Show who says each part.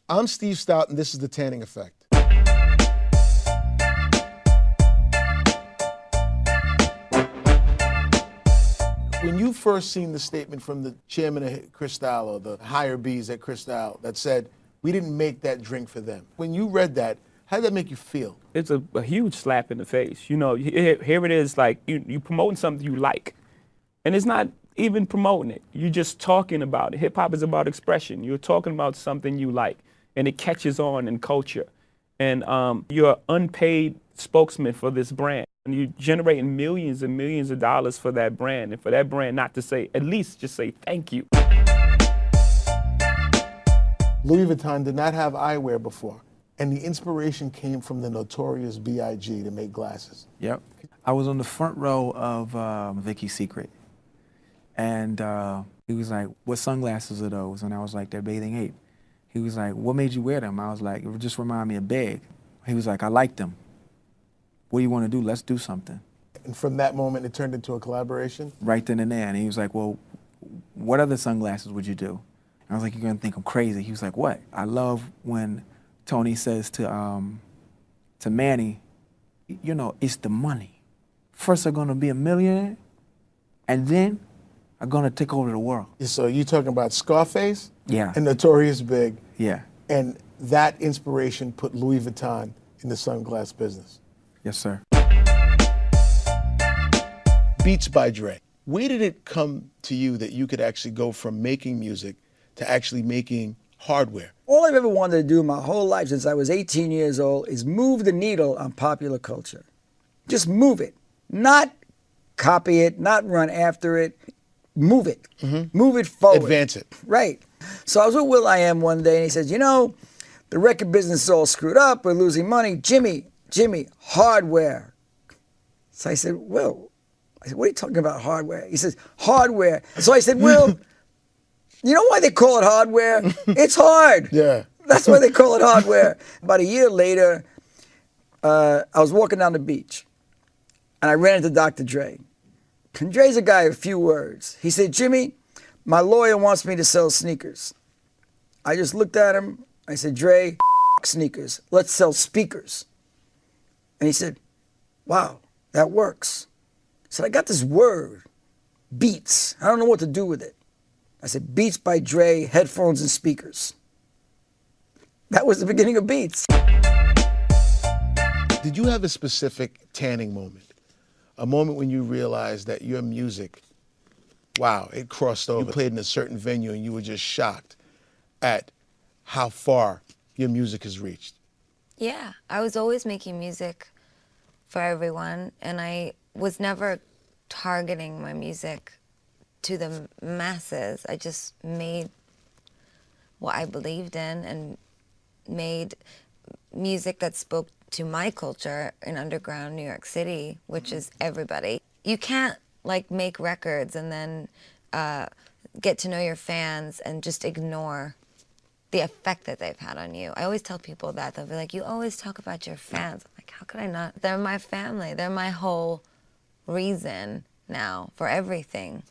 Speaker 1: I'm Steve Stoute, and this is The Tanning Effect. When you first seen the statement from the chairman of Cristal, or the higher Bs at Cristal, that said, we didn't make that drink for them. When you read that, how did that make you feel?
Speaker 2: It's a huge slap in the face. You know, here it is, like you promoting something you like, and it's not even promoting it. You're just talking about it. Hip hop is about expression. You're talking about something you like, and it catches on in culture. And you're an unpaid spokesman for this brand. And you're generating millions and millions of dollars for that brand, and for that brand not to say, at least just say thank you.
Speaker 1: Louis Vuitton did not have eyewear before, and the inspiration came from the notorious B.I.G. to make glasses.
Speaker 3: Yep. I was on the front row of Vicky's Secret, and he was like, what sunglasses are those? And I was like, they're Bathing Ape. He was like, what made you wear them? I was like, it just remind me of Big. He was like, I like them. What do you want to do? Let's do something.
Speaker 1: And from that moment, it turned into a collaboration?
Speaker 3: Right then and there. And he was like, well, what other sunglasses would you do? And I was like, you're going to think I'm crazy. He was like, what? I love when Tony says to Manny, you know, it's the money. First, I'm going to be a millionaire, and then I'm going to take over the world.
Speaker 1: So you're talking about Scarface?
Speaker 3: Yeah.
Speaker 1: And Notorious Big.
Speaker 3: Yeah.
Speaker 1: And that inspiration put Louis Vuitton in the sunglass business.
Speaker 3: Yes, sir.
Speaker 1: Beats by Dre. Where did it come to you that you could actually go from making music to actually making hardware?
Speaker 4: All I've ever wanted to do my whole life since I was 18 years old is move the needle on popular culture. Just move it. Not copy it, not run after it. Move it. Mm-hmm. Move it forward.
Speaker 1: Advance it.
Speaker 4: Right. So I was with Will.i.am one day, and he says, you know, the record business is all screwed up. We're losing money. Jimmy, hardware. So I said, Will, what are you talking about, hardware? He says, hardware. So I said, Will, you know why they call it hardware? It's hard.
Speaker 1: Yeah.
Speaker 4: That's why they call it hardware. About a year later, I was walking down the beach, and I ran into Dr. Dre. And Dre's a guy of few words. He said, Jimmy, my lawyer wants me to sell sneakers. I just looked at him. I said, Dre, sneakers. Let's sell speakers. And he said, wow, that works. I said, I got this word, beats. I don't know what to do with it. I said, Beats by Dre, headphones and speakers. That was the beginning of Beats.
Speaker 1: Did you have a specific tanning moment? A moment when you realized that your music, wow, it crossed over. You played in a certain venue and you were just shocked at how far your music has reached.
Speaker 5: Yeah, I was always making music for everyone, and I was never targeting my music to the masses. I just made what I believed in and made music that spoke to my culture in underground New York City, which is everybody. You can't like make records and then get to know your fans and just ignore the effect that they've had on you. I always tell people that. They'll be like, you always talk about your fans. I'm like, how could I not? They're my family. They're my whole reason now for everything.